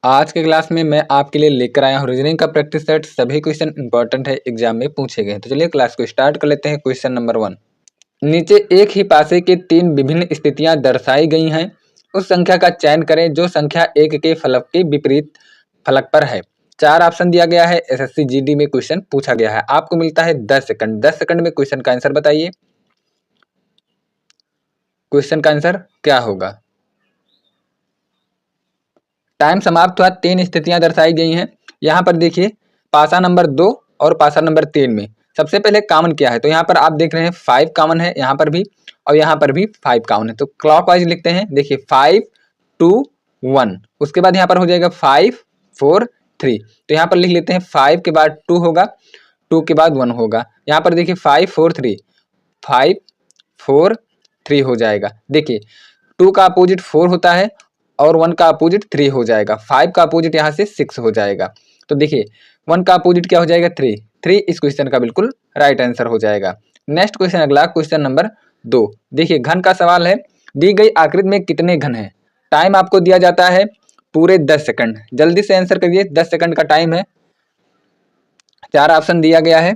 आज के क्लास में मैं आपके लिए लेकर आया हूँ रीजनिंग का प्रैक्टिस सेट। सभी क्वेश्चन इंपॉर्टेंट है, एग्जाम में पूछे गए हैं। तो चलिए क्लास को स्टार्ट कर लेते हैं। क्वेश्चन नंबर 1, नीचे एक ही पासे के 3 विभिन्न स्थितियां दर्शाई गई हैं। उस संख्या का चयन करें जो संख्या एक के फलक के विपरीत फलक पर है। 4 ऑप्शन दिया गया है। एसएससी जीडी में क्वेश्चन पूछा गया है। आपको मिलता है 10 सेकंड। 10 सेकंड में क्वेश्चन का आंसर बताइए। क्वेश्चन का आंसर क्या होगा? टाइम समाप्त हुआ। 3 स्थितियां दर्शाई गई हैं। यहाँ पर देखिए पासा नंबर 2 और पासा नंबर 3 में सबसे पहले कॉमन क्या है, तो यहाँ पर आप देख रहे हैं 5 कॉमन है, यहाँ पर भी और यहाँ पर भी 5 कॉमन है। तो क्लॉकवाइज लिखते हैं। देखिए 5 2 1, उसके बाद यहाँ पर हो जाएगा 5 4 3। तो यहाँ पर लिख लेते हैं 5 के बाद 2 होगा, 2 के बाद 1 होगा। यहाँ पर देखिए 5 4 3, 5 4 3 हो जाएगा। देखिए 2 का अपोजिट 4 होता है और 1 का अपोजिट 3 हो जाएगा। 5 का अपोजिट यहाँ से 6 हो जाएगा। तो देखिए 1 का अपोजिट क्या हो जाएगा? 3। 3 इस क्वेश्चन का बिल्कुल राइट आंसर हो जाएगा। नेक्स्ट क्वेश्चन, अगला क्वेश्चन नंबर 2। देखिए घन का सवाल है। दी गई आकृति में कितने घन हैं? टाइम आपको दिया जाता है पूरे 10 सेकंड। जल्दी से आंसर करिए, 10 सेकंड का टाइम है। 4 ऑप्शन दिया गया है।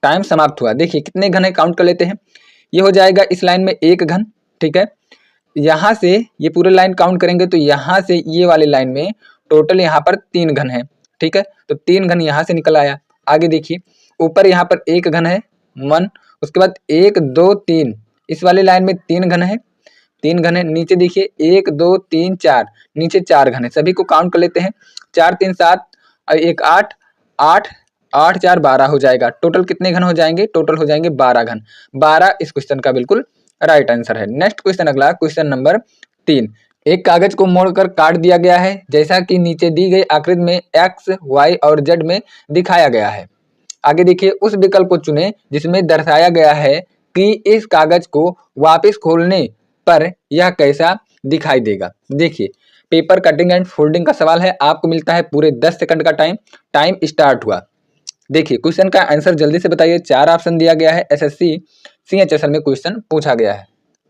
टाइम समाप्त हुआ। देखिए कितने घन है, काउंट कर लेते हैं। ये हो जाएगा इस लाइन में 1 घन, ठीक है। यहाँ से ये पूरे लाइन काउंट करेंगे तो यहाँ से ये वाले लाइन में टोटल यहाँ पर 3 घन है, ठीक है। तो 3 घन यहाँ से निकल आया। आगे देखिए ऊपर यहाँ पर 1 घन है 1, उसके बाद 1 2 3, इस वाले लाइन में 3 घन है, 3 घन है। नीचे देखिए 1 2 3 4, नीचे 4 घन है। सभी को काउंट कर लेते हैं। 4 3 7 और 1 8, 8 8 4 12 हो जाएगा। टोटल कितने घन हो जाएंगे? टोटल हो जाएंगे 12 घन। 12 इस क्वेश्चन का बिल्कुल राइट आंसर है। नेक्स्ट क्वेश्चन, अगला क्वेश्चन नंबर 3। एक कागज को मोड़कर काट दिया गया है जैसा कि नीचे दी गई आकृति में एक्स वाई और जेड में दिखाया गया है। आगे देखिए उस विकल्प को चुने जिसमें दर्शाया गया है कि इस कागज को वापस खोलने पर यह कैसा दिखाई देगा। देखिए पेपर कटिंग एंड फोल्डिंग का सवाल है। आपको मिलता है पूरे 10 सेकंड का टाइम। टाइम स्टार्ट हुआ। देखिए क्वेश्चन का आंसर जल्दी से बताइए। 4 ऑप्शन दिया गया है। एसएससी सीएचएसएल में क्वेश्चन पूछा गया है।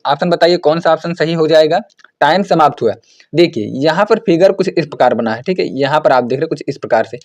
ऑप्शन बताइए कौन सा ऑप्शन सही हो जाएगा। टाइम समाप्त हुआ। देखिए यहाँ पर फिगर कुछ इस प्रकार बना है, ठीक है। यहाँ पर आप देख रहे हो कुछ इस प्रकार से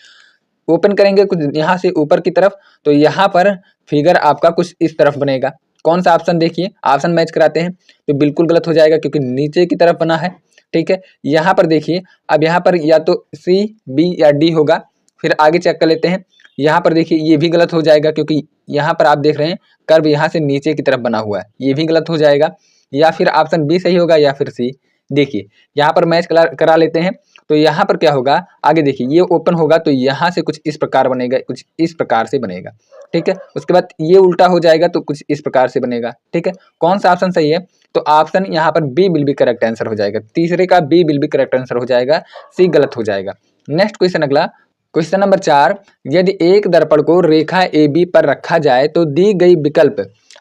ओपन करेंगे कुछ यहाँ से ऊपर की तरफ, तो यहाँ पर फिगर आपका कुछ इस तरफ बनेगा। कौन सा ऑप्शन? देखिए ऑप्शन मैच कराते हैं तो बिल्कुल गलत हो जाएगा क्योंकि नीचे की तरफ बना है, ठीक है। यहाँ पर देखिए अब यहाँ पर या तो सी बी या डी होगा। फिर आगे चेक कर लेते हैं। यहाँ पर देखिए ये भी गलत हो जाएगा क्योंकि यहाँ पर आप देख रहे हैं कर्व यहाँ से नीचे की तरफ बना हुआ है, ये भी गलत हो जाएगा। या फिर ऑप्शन बी सही होगा या फिर सी। देखिए यहाँ पर मैच करा लेते हैं तो यहाँ पर क्या होगा? आगे देखिए ये ओपन होगा तो यहाँ से कुछ इस प्रकार बनेगा, कुछ इस प्रकार से बनेगा, ठीक है। उसके बाद ये उल्टा हो जाएगा तो कुछ इस प्रकार से बनेगा, ठीक है। कौन सा ऑप्शन सही है? तो ऑप्शन यहाँ पर B will be correct answer हो जाएगा। तीसरे का B will be correct answer हो जाएगा, सी गलत हो जाएगा। नेक्स्ट क्वेश्चन, अगला क्वेश्चन नंबर 4। यदि एक दर्पण को रेखा ए बी पर रखा जाए तो दी गई विकल्प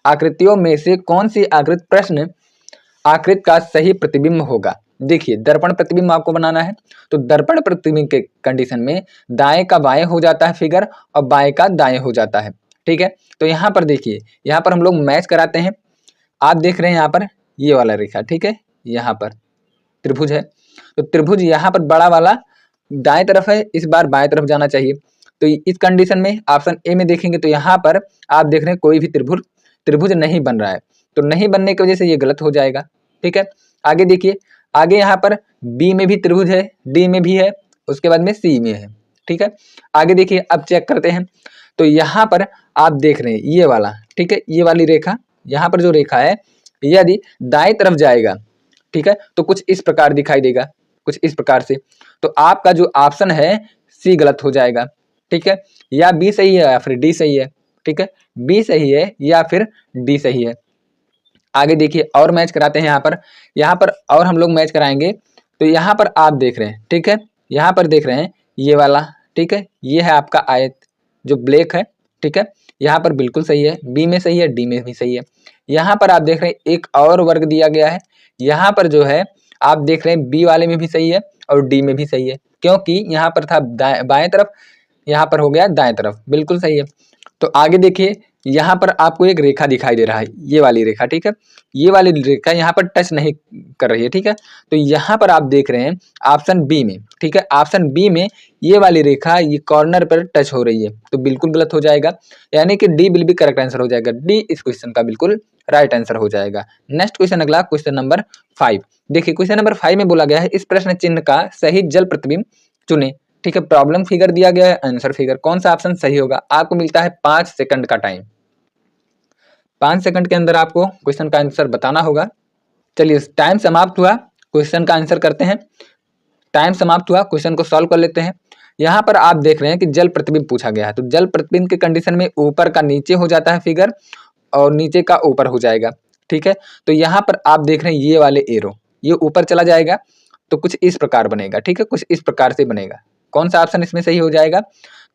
आकृतियों में से कौन सी आकृति प्रश्न आकृति का सही प्रतिबिंब होगा। देखिए दर्पण प्रतिबिंब आपको बनाना है तो दर्पण प्रतिबिंब के कंडीशन में दाएं का बाएं हो जाता है फिगर और बाएं का दाएं हो जाता है, ठीक है। तो यहाँ पर देखिए यहाँ पर हम लोग मैच कराते हैं। आप देख रहे हैं यहाँ पर ये वाला रेखा, ठीक है। यहाँ पर त्रिभुज है तो त्रिभुज यहाँ पर बड़ा वाला दाएं तरफ है, इस बार बाएं तरफ जाना चाहिए। तो इस कंडीशन में ऑप्शन ए में देखेंगे तो यहाँ पर आप देख रहे हैं कोई भी त्रिभुज नहीं बन रहा है, तो नहीं बनने की वजह से ये गलत हो जाएगा, ठीक है। आगे देखिए आगे यहाँ पर बी में भी त्रिभुज है, डी में भी है, उसके बाद में सी में है, ठीक है। आगे देखिए अब चेक करते हैं तो यहाँ पर आप देख रहे हैं ये वाला, ठीक है, ये वाली रेखा, यहाँ पर जो रेखा है यदि दाएं तरफ जाएगा, ठीक है, तो कुछ इस प्रकार दिखाई देगा, कुछ इस प्रकार से। तो आपका जो ऑप्शन है सी गलत हो जाएगा, ठीक है। या बी सही है या फिर डी सही है, ठीक है। बी सही है या फिर डी सही है। आगे देखिए और मैच कराते हैं। यहाँ पर और हम लोग मैच कराएंगे तो यहाँ पर आप देख रहे हैं, ठीक है, यहाँ पर देख रहे हैं ये वाला, ठीक है, ये है आपका आयत जो ब्लैक है, ठीक है। यहाँ पर बिल्कुल सही है, बी में सही है, डी में भी सही है। यहाँ पर आप देख रहे हैं एक और वर्ग दिया गया है, यहाँ पर जो है आप देख रहे हैं बी वाले में भी सही है और डी में भी सही है, क्योंकि यहाँ पर था बाएं तरफ, यहाँ पर हो गया दाएं तरफ, बिल्कुल सही है। तो आगे देखिए, यहाँ पर आपको एक रेखा दिखाई दे रहा है, ये वाली रेखा, ठीक है। ये वाली रेखा यहाँ पर टच नहीं कर रही है, ठीक है। तो यहाँ पर आप देख रहे हैं ऑप्शन बी में, ठीक है, ऑप्शन बी में ये वाली रेखा ये कॉर्नर पर टच हो रही है, तो बिल्कुल गलत हो जाएगा, यानी कि D will be correct answer हो जाएगा। डी इस क्वेश्चन का बिल्कुल राइट आंसर हो जाएगा। नेक्स्ट क्वेश्चन, अगला क्वेश्चन नंबर 5। देखिए क्वेश्चन नंबर 5 में बोला गया है, इस प्रश्न चिन्ह का सही जल प्रतिबिंब चुने, ठीक है। प्रॉब्लम फिगर दिया गया है, आंसर फिगर, कौन सा ऑप्शन सही होगा। आपको मिलता है 5 सेकंड का टाइम। 5 सेकंड के अंदर आपको क्वेश्चन का आंसर बताना होगा। चलिए टाइम समाप्त हुआ, क्वेश्चन का आंसर करते हैं। टाइम समाप्त हुआ, क्वेश्चन को सॉल्व कर लेते हैं। यहाँ पर आप देख रहे हैं कि जल प्रतिबिंब पूछा गया है, तो जल प्रतिबिंब के कंडीशन में ऊपर का नीचे हो जाता है फिगर और नीचे का ऊपर हो जाएगा, ठीक है। तो यहाँ पर आप देख रहे हैं ये वाले एरो, ये ऊपर चला जाएगा तो कुछ इस प्रकार बनेगा, ठीक है, कुछ इस प्रकार से बनेगा। कौन सा ऑप्शन इसमें सही हो जाएगा।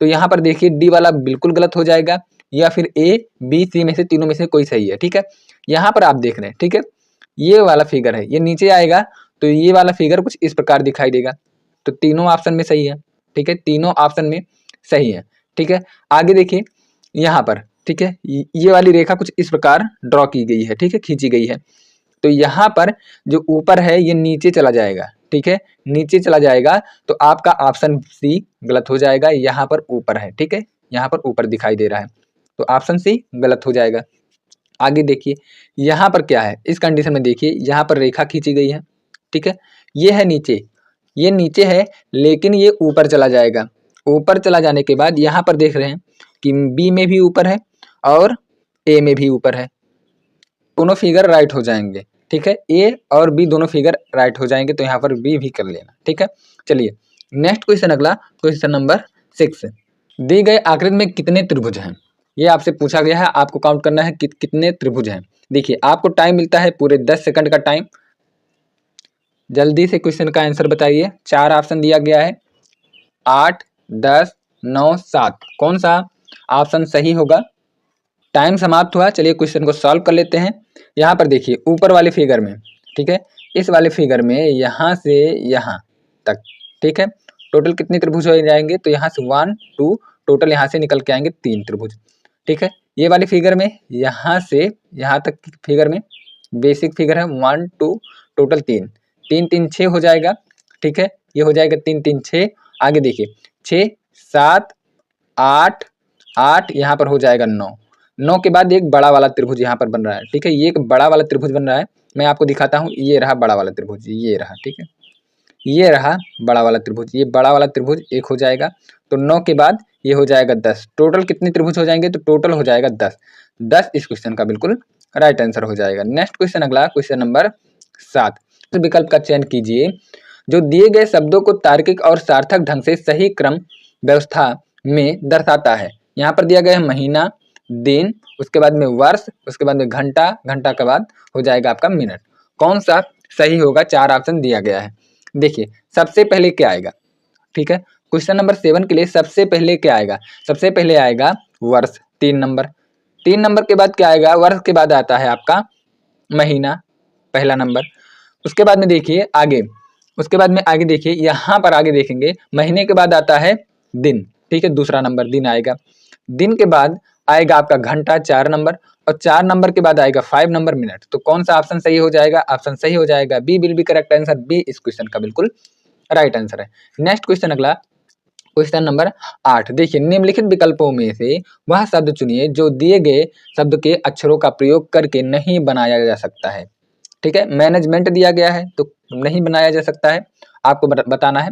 तो यहाँ पर देखिए डी वाला बिल्कुल गलत हो जाएगा, या फिर ए बी सी में से तीनों में से कोई सही है, ठीक है। यहाँ पर आप देख रहे हैं, ठीक है, ये वाला फिगर है, ये नीचे आएगा तो ये वाला फिगर कुछ इस प्रकार दिखाई देगा। तो तीनों ऑप्शन में सही है, ठीक है, तीनों ऑप्शन में सही है, ठीक है। आगे देखिए यहाँ पर, ठीक है, ये वाली रेखा कुछ इस प्रकार ड्रॉ की गई है, ठीक है, खींची गई है। तो यहाँ पर जो ऊपर है ये नीचे चला जाएगा, ठीक है, नीचे चला जाएगा, तो आपका ऑप्शन सी गलत हो जाएगा। यहाँ पर ऊपर है, ठीक है, यहाँ पर ऊपर दिखाई दे रहा है, तो ऑप्शन सी गलत हो जाएगा। आगे देखिए यहाँ पर क्या है, इस कंडीशन में देखिए यहाँ पर रेखा खींची गई है, ठीक है, ये है नीचे, ये नीचे है लेकिन ये ऊपर चला जाएगा। ऊपर चला जाने के बाद यहाँ पर देख रहे हैं कि बी में भी ऊपर है और ए में भी ऊपर है, दोनों फिगर राइट हो जाएंगे, ठीक है, ए और बी दोनों फिगर राइट हो जाएंगे, तो यहाँ पर बी भी कर लेना, ठीक है। चलिए नेक्स्ट क्वेश्चन, अगला क्वेश्चन नंबर 6। दी गए आकृति में कितने त्रिभुज हैं, ये आपसे पूछा गया है, आपको काउंट करना है कितने त्रिभुज हैं। देखिए आपको टाइम मिलता है पूरे 10 सेकंड का टाइम, जल्दी से क्वेश्चन का आंसर बताइए। 4 ऑप्शन दिया गया है, 8, 10, 9, 7, कौन सा ऑप्शन सही होगा। टाइम समाप्त हुआ, चलिए क्वेश्चन को सॉल्व कर लेते हैं। यहाँ पर देखिए ऊपर वाले फिगर में, ठीक है, इस वाले फिगर में यहाँ से यहाँ तक, ठीक है, टोटल कितने त्रिभुज हो जाएंगे। तो यहाँ से 1 2 टोटल यहाँ से निकल के आएंगे 3 त्रिभुज, ठीक है। ये वाले फिगर में यहाँ से यहाँ तक फिगर में बेसिक फिगर है 1 2 टोटल 3 3 3 6 हो जाएगा, ठीक है, ये हो जाएगा 3 3 6। आगे देखिए 6 7 8 8 यहाँ पर हो जाएगा 9 9 के बाद एक बड़ा वाला त्रिभुज यहाँ पर बन रहा है, ठीक है, ये एक बड़ा वाला त्रिभुज बन रहा है। मैं आपको दिखाता हूँ, ये रहा बड़ा वाला त्रिभुज, ये रहा, ठीक है, ये रहा बड़ा वाला त्रिभुज, ये बड़ा वाला त्रिभुज एक हो जाएगा। तो 9 के बाद ये हो जाएगा 10, टोटल कितने त्रिभुज हो जाएंगे। तो टोटल हो जाएगा 10 10 इस क्वेश्चन का बिल्कुल राइट आंसर हो जाएगा। नेक्स्ट क्वेश्चन, अगला क्वेश्चन नंबर 7। विकल्प का चयन कीजिए जो दिए गए शब्दों को तार्किक और सार्थक ढंग से सही क्रम व्यवस्था में दर्शाता है। यहाँ पर दिया गया है महीना, दिन, उसके बाद में वर्ष, उसके बाद में घंटा, घंटा के बाद हो जाएगा आपका मिनट। कौन सा सही होगा, 4 ऑप्शन दिया गया है। देखिए सबसे पहले क्या आएगा, ठीक है, क्वेश्चन नंबर 7 के लिए सबसे पहले क्या आएगा, सबसे पहले आएगा वर्ष 3 नंबर, 3 नंबर के बाद क्या आएगा, वर्ष के बाद आता है आपका महीना पहला नंबर। उसके बाद में देखिए आगे, उसके बाद में आगे देखिए यहाँ पर आगे देखेंगे महीने के बाद आता है दिन, ठीक है, दूसरा नंबर दिन आएगा। दिन के बाद आएगा आपका घंटा 4 नंबर, और 4 नंबर के बाद आएगा 5 नंबर मिनट। तो कौन सा ऑप्शन सही हो जाएगा, ऑप्शन सही हो जाएगा B will be correct answer, B इस क्वेश्चन का बिल्कुल राइट आंसर है। नेक्स्ट क्वेश्चन, अगला क्वेश्चन नंबर 8। देखिए निम्नलिखित विकल्पों में से वह शब्द चुनिए जो दिए गए शब्द के अक्षरों का प्रयोग करके नहीं बनाया जा सकता है, ठीक है। मैनेजमेंट दिया गया है तो नहीं बनाया जा सकता है, आपको बताना है।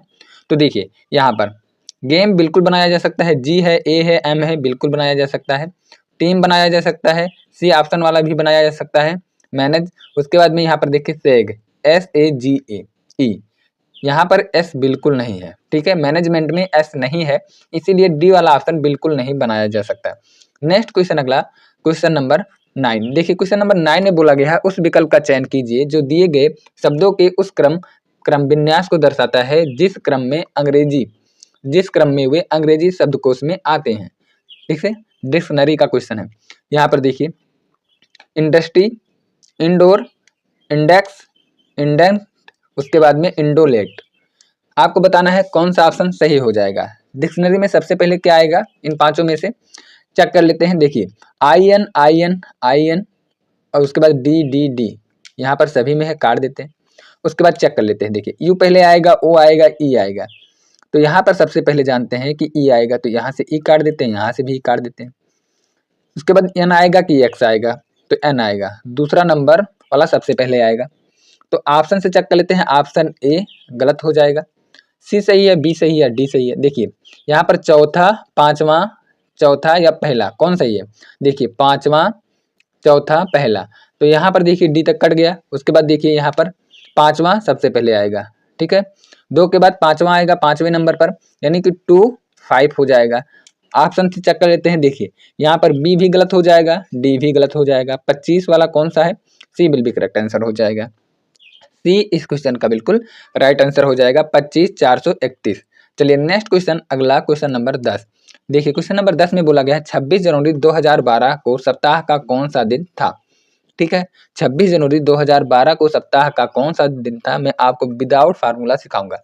तो देखिए यहाँ पर गेम बिल्कुल बनाया जा सकता है, जी है, ए है, एम है, बिल्कुल बनाया जा सकता है। टीम बनाया जा सकता है, सी ऑप्शन वाला भी बनाया जा सकता है, मैनेज। उसके बाद में यहाँ पर देखिए सेग, SAGE, यहाँ पर एस बिल्कुल नहीं है, ठीक है, मैनेजमेंट में एस नहीं है, इसीलिए डी वाला ऑप्शन बिल्कुल नहीं बनाया जा सकता। नेक्स्ट क्वेश्चन, अगला क्वेश्चन नंबर 9। देखिए क्वेश्चन नंबर 9 में बोला गया है उस विकल्प का चयन कीजिए जो दिए गए शब्दों के उस क्रम विन्यास को दर्शाता है जिस क्रम में वे अंग्रेजी शब्दकोश में आते हैं, ठीक है, डिक्शनरी का क्वेश्चन है। यहाँ पर देखिए इंडस्ट्री, इंडोर, इंडेक्स, इंडेंट, उसके बाद में इंडोलेट। आपको बताना है कौन सा ऑप्शन सही हो जाएगा। डिक्शनरी में सबसे पहले क्या आएगा इन पांचों में से, चेक कर लेते हैं। देखिए आई एन और उसके बाद डी डी डी, यहाँ पर सभी में है, काट देते हैं। उसके बाद चेक कर लेते हैं। देखिए यू पहले आएगा, ओ आएगा, ई आएगा। तो यहाँ पर सबसे पहले जानते हैं कि ई आएगा, तो यहाँ से ई काट देते हैं, यहाँ से भी ई काट देते हैं। उसके बाद एन आएगा कि एक्स आएगा, तो एन आएगा, दूसरा नंबर वाला सबसे पहले आएगा। तो ऑप्शन से चेक कर लेते हैं। ऑप्शन ए गलत हो जाएगा, सी सही है, बी सही है, डी सही है। देखिए यहाँ पर चौथा, पांचवा, चौथा या पहला कौन सही है? देखिए पांचवा, चौथा, पहला। तो यहाँ पर देखिए डी तक कट गया। उसके बाद देखिए यहाँ पर पांचवा सबसे पहले आएगा, ठीक है। 2 के बाद पांचवा आएगा 5वें नंबर पर, यानी कि 2 5 हो जाएगा। ऑप्शन से चेक कर लेते हैं। देखिए यहाँ पर बी भी गलत हो जाएगा, डी भी गलत हो जाएगा। 25 वाला कौन सा है? सी विल बी करेक्ट आंसर हो जाएगा। सी इस क्वेश्चन का बिल्कुल राइट आंसर हो जाएगा। 25 431। चलिए नेक्स्ट क्वेश्चन, अगला क्वेश्चन नंबर 10। देखिए क्वेश्चन नंबर 10 में बोला गया है 26 जनवरी 2012 को सप्ताह का कौन सा दिन था? ठीक है, 26 जनवरी 2012 को सप्ताह का कौन सा दिन था? मैं आपको विदाउट फार्मूला सिखाऊंगा।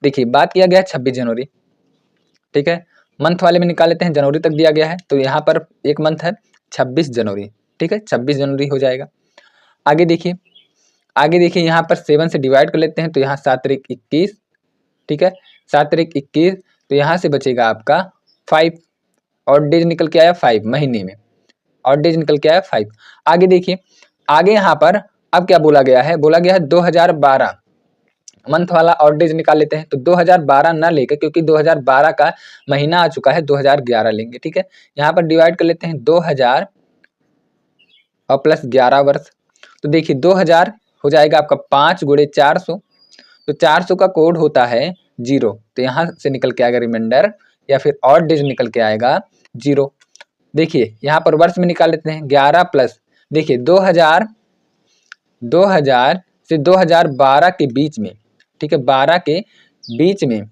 देखिए बात किया गया है 26 जनवरी, ठीक है। मंथ वाले में निकाल लेते हैं, जनवरी तक दिया गया है, तो यहाँ पर एक मंथ है 26 जनवरी, ठीक है, 26 जनवरी हो जाएगा। आगे देखिए, आगे देखिए यहाँ पर 7 से डिवाइड कर लेते हैं, तो यहाँ 7 तारीख 21, ठीक है, 7 तारीख 21। तो यहाँ से बचेगा आपका 5, और डेज निकल के आया 5 महीने में, और डेज निकल के आया 5। आगे देखिए, आगे यहाँ पर अब क्या बोला गया है? बोला गया है 2012 मंथ वाला और डेज निकाल लेते हैं। तो 2012 ना लेकर, क्योंकि 2012 का महीना आ चुका है, 2011 लेंगे, ठीक है। यहाँ पर डिवाइड कर लेते हैं 2000 और प्लस 11 वर्ष। तो देखिए 2000 हो जाएगा आपका 5 गुणे 400, तो 400 का कोड होता है 0, तो यहाँ से निकल के आएगा रिमाइंडर, या फिर और डेज निकल के आएगा 0। देखिए यहाँ पर वर्ष में निकाल लेते हैं 11 प्लस, देखिए 2000 से 2012 के बीच में, ठीक है, 12 के बीच में,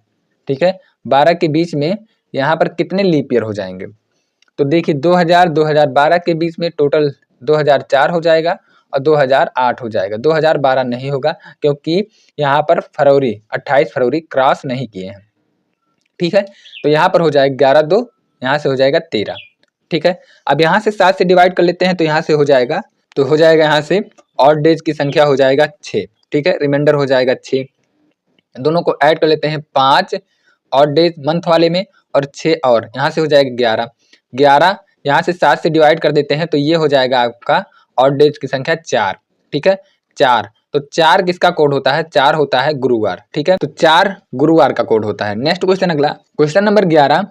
ठीक है, 12 के बीच में यहाँ पर कितने लीप ईयर हो जाएंगे? तो देखिए 2012 के बीच में टोटल 2004 हो जाएगा और 2008 हो जाएगा। 2012 नहीं होगा, क्योंकि यहाँ पर फरवरी 28 फरवरी क्रॉस नहीं किए हैं, ठीक है। तो यहाँ पर हो जाएगा 11 2, यहाँ से हो जाएगा 13, ठीक है। अब यहाँ से 7 से डिवाइड कर लेते हैं, तो यहाँ से हो जाएगा, तो हो जाएगा यहाँ से और डेज की संख्या हो जाएगा 6, ठीक है, रिमाइंडर हो जाएगा 6। दोनों को ऐड कर लेते हैं, 5 और डेज मंथ वाले में और 6 और यहाँ से हो जाएगा 11। 11 यहाँ से 7 से डिवाइड कर देते हैं, तो ये हो जाएगा आपका और डेज की संख्या 4, ठीक है, 4। तो 4 किसका कोड होता है? 4 होता है गुरुवार, ठीक है, तो 4 गुरुवार का कोड होता है। नेक्स्ट क्वेश्चन, अगला क्वेश्चन नंबर 11।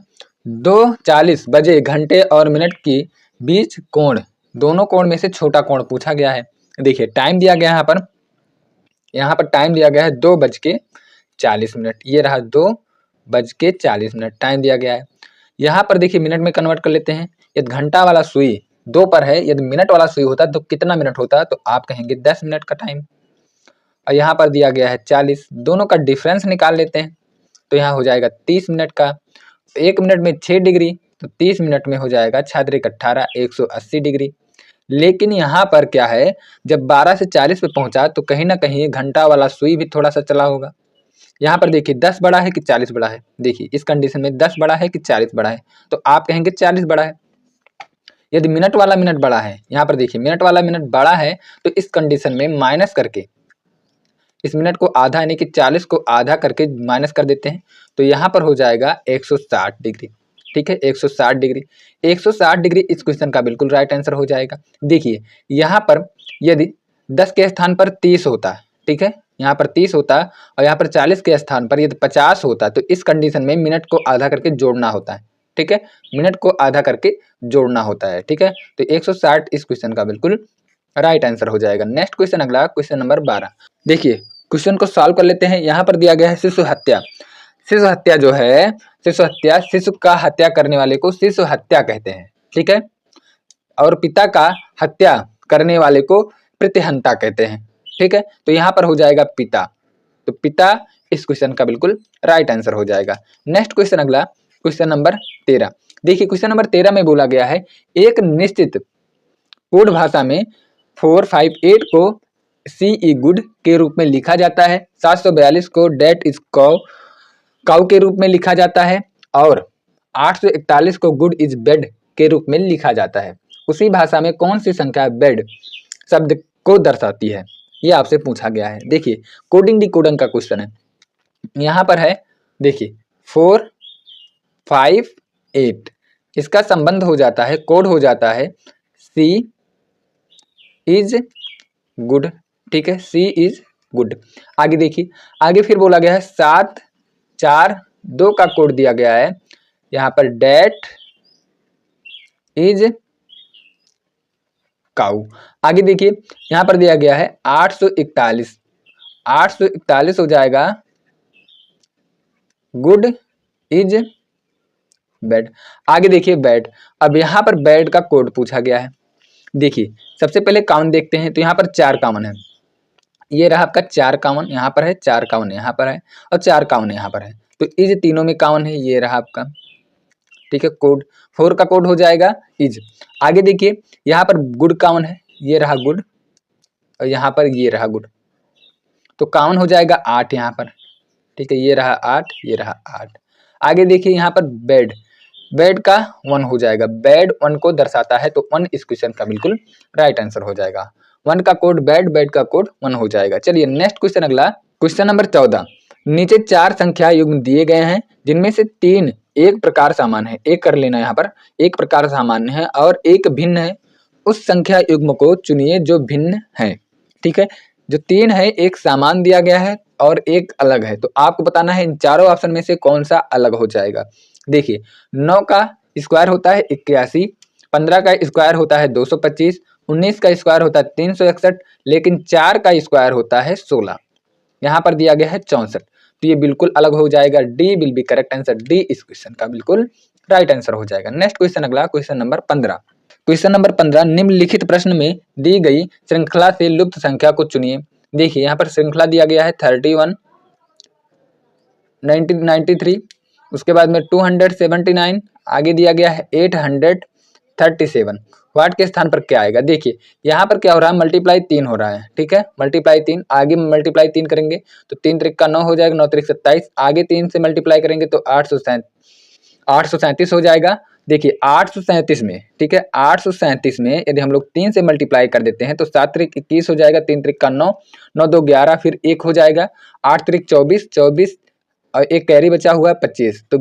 2:40 बजे घंटे और मिनट के बीच कोण, दोनों कोण में से छोटा कोण पूछा गया है। देखिए टाइम दिया गया है यहाँ पर टाइम दिया गया है 2:40। ये रहा 2:40 टाइम दिया गया है। यहाँ पर देखिए मिनट में कन्वर्ट कर लेते हैं। यदि घंटा वाला सुई 2 पर है, यदि मिनट वाला सुई होता तो कितना मिनट होता? तो आप कहेंगे 10 मिनट का टाइम, और यहाँ पर दिया गया है 40। दोनों का डिफरेंस निकाल लेते हैं, तो यहाँ हो जाएगा 30 मिनट का। 1 मिनट में 6 डिग्री, तो 30 मिनट में हो जाएगा 6 × 18 180 डिग्री। लेकिन यहाँ पर क्या है, जब 12 से 40 पे पहुंचा तो कहीं ना कहीं घंटा वाला सुई भी थोड़ा सा चला होगा। यहाँ पर देखिए 10 बड़ा है कि 40 बड़ा है? देखिए इस कंडीशन में 10 बड़ा है कि 40 बड़ा है? तो आप कहेंगे 40 बड़ा है। यदि मिनट वाला मिनट बड़ा है, यहाँ पर देखिए मिनट वाला मिनट बड़ा है, तो इस कंडीशन में माइनस करके इस मिनट को आधा, यानी कि 40 को आधा करके माइनस कर देते हैं, तो यहाँ पर हो जाएगा 160 डिग्री, ठीक है, 160 डिग्री। 160 डिग्री इस क्वेश्चन का बिल्कुल राइट आंसर हो जाएगा। देखिए यहाँ पर यदि 10 के स्थान पर 30 होता, ठीक है, यहाँ पर 30 होता और यहाँ पर 40 के स्थान पर यदि 50 होता, तो इस कंडीशन में मिनट को आधा करके जोड़ना होता है, ठीक है, मिनट को आधा करके जोड़ना होता है, ठीक है। तो 160 इस क्वेश्चन का बिल्कुल राइट आंसर हो जाएगा। नेक्स्ट क्वेश्चन, अगला क्वेश्चन नंबर 12। देखिए क्वेश्चन को सॉल्व कर लेते हैं। यहाँ पर दिया गया है शिशु हत्या। शिशु हत्या जो है, शिशु हत्या, शिशु का हत्या करने वाले को शिशु हत्या कहते हैं, ठीक है, और पिता का हत्या करने वाले को प्रतिहंता कहते हैं, ठीक है। तो यहाँ पर हो जाएगा पिता, तो पिता इस क्वेश्चन का बिल्कुल राइट आंसर हो जाएगा। नेक्स्ट क्वेश्चन, अगला क्वेश्चन नंबर 13। देखिए क्वेश्चन नंबर 13 में बोला गया है एक निश्चित कोड भाषा में 458 को सी गुड के रूप में लिखा जाता है, 742 को डेट इज काउ के रूप में लिखा जाता है, और 841 को गुड इज बेड के रूप में लिखा जाता है। उसी भाषा में कौन सी संख्या बेड शब्द को दर्शाती है, ये आपसे पूछा गया है। देखिए कोडिंग डिकोडिंग का क्वेश्चन है। यहाँ पर है देखिए 4 5 8, इसका संबंध हो जाता है, कोड हो जाता है सी इज गुड। ठीक है, सी इज गुड। आगे देखिए, आगे फिर बोला गया है 7 4 2 का कोड दिया गया है यहाँ पर डेट इज काऊ। आगे देखिए यहाँ पर दिया गया है 841, 841 हो जाएगा गुड इज बैड। आगे देखिए बैड, अब यहाँ पर बैड का कोड पूछा गया है। देखिए सबसे पहले काउंट देखते हैं, तो यहाँ पर 4 कॉमन है, ये रहा आपका 4 कॉमन, यहाँ पर है 4 कॉमन यहाँ पर है और 4 कॉमन यहाँ पर है, तो इज तीनों में कॉमन है, ये रहा आपका। ठीक है, कोड 4 का कोड हो जाएगा इज। आगे देखिए यहाँ पर गुड कॉमन है, ये रहा गुड और यहाँ पर ये रहा गुड, तो कॉमन हो जाएगा 8 यहाँ पर। ठीक है, ये रहा 8, ये रहा 8। आगे देखिए यहाँ पर बेड, बेड का 1 हो जाएगा, बेड 1 को दर्शाता है, तो 1 इस क्वेश्चन का बिल्कुल राइट आंसर हो जाएगा। 1 का कोड बेड, बेड का कोड 1 हो जाएगा। चलिए नेक्स्ट क्वेश्चन, अगला क्वेश्चन नंबर 14। नीचे 4 संख्या युग्म दिए गए हैं जिनमें से 3 एक प्रकार सामान्य है, एक कर लेना यहाँ पर, एक प्रकार सामान्य है और एक भिन्न है, उस संख्या युग्म को चुनिए जो भिन्न है। ठीक है, जो 3 है एक सामान्य दिया गया है और एक अलग है, तो आपको बताना है इन चारों ऑप्शन में से कौन सा अलग हो जाएगा। देखिए 9 का स्क्वायर होता है 81, 15 का स्क्वायर होता है 225, 19 का स्क्वायर होता है 361, लेकिन 4 का स्क्वायर होता है 16, यहाँ पर दिया गया है 64, तो ये बिल्कुल अलग हो जाएगा। D will be correct answer, D इस क्वेश्चन का बिल्कुल राइट आंसर हो जाएगा। नेक्स्ट क्वेश्चन, अगला क्वेश्चन नंबर 15। क्वेश्चन नंबर 15, निम्नलिखित प्रश्न में दी गई श्रृंखला से लुप्त संख्या को चुनिए। देखिए यहाँ पर श्रृंखला दिया गया है 31 93, उसके बाद में 279, आगे दिया गया है 837। वाट के स्थान पर क्या आएगा? देखिए यहाँ पर क्या हो रहा है, मल्टीप्लाई 3 हो रहा है। ठीक है, मल्टीप्लाई 3, आगे मल्टीप्लाई 3 करेंगे तो 3 त्रिक का 9 हो जाएगा, 9 त्रिक 27, आगे 3 से मल्टीप्लाई करेंगे तो 837 हो जाएगा। देखिए 837 में, ठीक है, 837 में यदि हम लोग 3 से मल्टीप्लाई कर देते हैं तो 7 त्रिक 21 हो जाएगा, 3 त्रिक का 9, 9 2 11, फिर 1 हो जाएगा, 8 त्रिक 24, 24 और एक कैरी बचा हुआ है 25, तो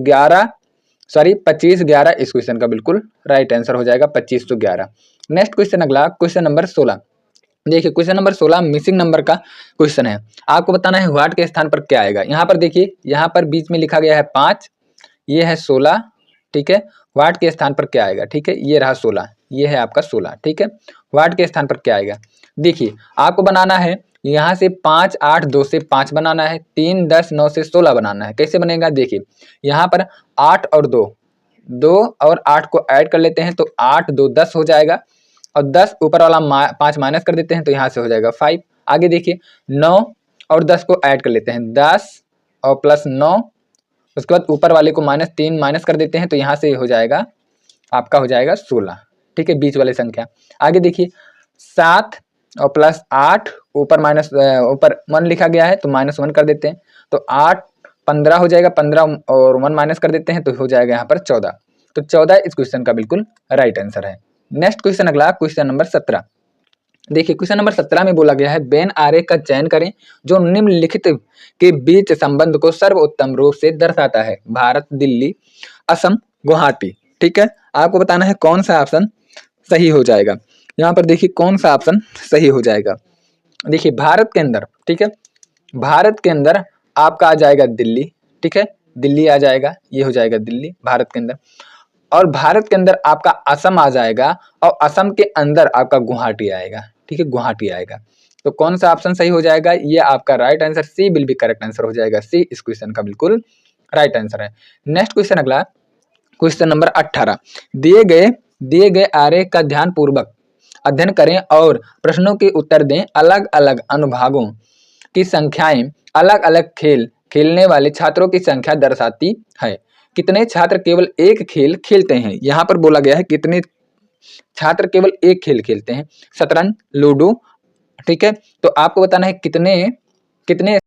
25 11 इस क्वेश्चन का बिल्कुल राइट आंसर हो जाएगा, 25 तो 11। नेक्स्ट क्वेश्चन, अगला क्वेश्चन नंबर 16। देखिए क्वेश्चन नंबर 16 मिसिंग नंबर का क्वेश्चन है, आपको बताना है व्हाट के स्थान पर क्या आएगा। यहाँ पर देखिए, यहाँ पर बीच में लिखा गया है 5, ये है 16, ठीक है, व्हाट के स्थान पर क्या आएगा। ठीक है, ये रहा 16, ये है आपका 16, ठीक है, व्हाट के स्थान पर क्या आएगा। देखिए आपको बनाना है यहाँ से 5 8 2 से 5 बनाना है, 3 10 9 से 16 बनाना है। कैसे बनेगा, देखिए यहाँ पर 8 और 2 और 8 को ऐड कर लेते हैं तो 8 2 10 हो जाएगा, और 10 ऊपर वाला 5 माइनस कर देते हैं तो यहाँ से हो जाएगा 5। आगे देखिए 9 और 10 को ऐड कर लेते हैं, 10 और प्लस 9, उसके बाद ऊपर वाले को -3 माइनस कर देते हैं तो यहाँ से हो जाएगा आपका हो जाएगा 16। ठीक है, बीच वाली संख्या। आगे देखिए 7 और प्लस 8, ऊपर 1 लिखा गया है तो -1 कर देते हैं, तो 8 15 हो जाएगा, 15 और 1 माइनस कर देते हैं तो हो जाएगा यहाँ पर 14, तो 14 इस क्वेश्चन का बिल्कुल राइट आंसर है। नेक्स्ट क्वेश्चन, अगला क्वेश्चन नंबर 17। देखिए क्वेश्चन नंबर 17 में बोला गया है वेन आरेख का चयन करें जो निम्नलिखित के बीच संबंध को सर्वोत्तम रूप से दर्शाता है। भारत, दिल्ली, असम, गुवाहाटी। ठीक है, आपको बताना है कौन सा ऑप्शन सही हो जाएगा। यहाँ पर देखिए कौन सा ऑप्शन सही हो जाएगा। देखिए भारत के अंदर, ठीक है, भारत के अंदर आपका आ जाएगा दिल्ली, ठीक है, दिल्ली आ जाएगा, ये हो जाएगा दिल्ली भारत के अंदर, और भारत के अंदर आपका असम आ जाएगा, और असम के अंदर आपका गुवाहाटी आएगा। ठीक है, गुवाहाटी आएगा, तो कौन सा ऑप्शन सही हो जाएगा, ये आपका right answer C will be correct answer हो जाएगा, सी इस क्वेश्चन का बिल्कुल राइट आंसर है। नेक्स्ट क्वेश्चन, अगला क्वेश्चन नंबर 18। दिए गए आरेख का ध्यान पूर्वक अध्ययन करें और प्रश्नों के उत्तर दें। अलग अलग अनुभागों की संख्याएं अलग अलग खेल खेलने वाले छात्रों की संख्या दर्शाती है। कितने छात्र केवल एक खेल खेलते हैं, यहाँ पर बोला गया है कितने छात्र केवल एक खेल खेलते हैं, शतरंज, लूडो। ठीक है, तो आपको बताना है कितने